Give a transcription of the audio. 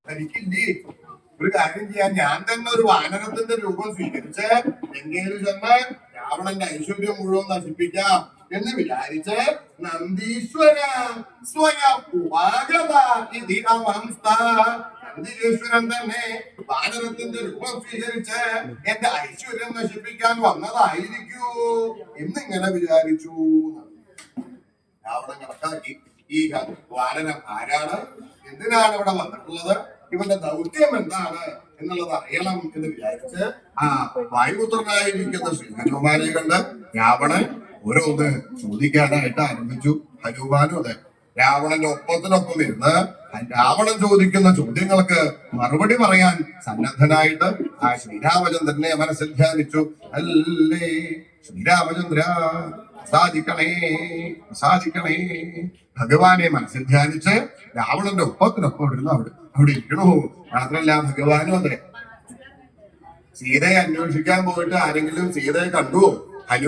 തനിക്കില്ലേ? ഒരു കാര്യം ചെയ്യാൻ, ഞാൻ തന്നെ ഒരു വാനരത്തിന്റെ രൂപം സ്വീകരിച്ച് ലങ്കയിൽ ചെന്ന് രാവണന്റെ ഐശ്വര്യം മുഴുവൻ നശിപ്പിക്കാം എന്ന് വിചാരിച്ച് നന്ദീശ്വര സ്വയം ഉപാഗത നന്ദീശ്വരൻ തന്നെ വാനരത്തിന്റെ രൂപം സ്വീകരിച്ച് എന്റെ ഐശ്വര്യം നശിപ്പിക്കാൻ വന്നതായിരിക്കൂ എന്നിങ്ങനെ വിചാരിച്ചു. രാവണൻ കണക്കാക്കി, ഈ വാനരം ആരാണ്, എന്തിനാണ് ഇവിടെ വന്നിട്ടുള്ളത്, ഇവന്റെ ദൗത്യം എന്താണ് എന്നുള്ളത് അറിയണം എന്ന് വിചാരിച്ച് ആ വായുപുത്രനായിരിക്കുന്ന ശ്രീ ഹനുമാനെ കണ്ട് രാവണൻ ഓരോന്ന് ചോദിക്കാനായിട്ട് ആരംഭിച്ചു. ഹനുമാനും അതെ രാവണന്റെ ഒപ്പത്തിനൊപ്പം ഇരുന്ന് രാവണൻ ചോദിക്കുന്ന ചോദ്യങ്ങൾക്ക് മറുപടി പറയാൻ സന്നദ്ധനായിട്ട് ആ ശ്രീരാമചന്ദ്രനെ മനസ്സിൽ ധ്യാനിച്ചു. അല്ലേ ശ്രീരാമചന്ദ്ര സാധിക്കണേ സാധിക്കണേ. ഭഗവാനെ മനസ്സിൽ ധ്യാനിച്ച് രാവണന്റെ ഒപ്പത്തിനൊപ്പം ഇരുന്ന് അവിടെ ഇരിക്കണു. മാത്രല്ല ഭഗവാനും അതെ സീതയെ അന്വേഷിക്കാൻ പോയിട്ട് ആരെങ്കിലും സീതയെ കണ്ടുവോ? ഹനുമാൻ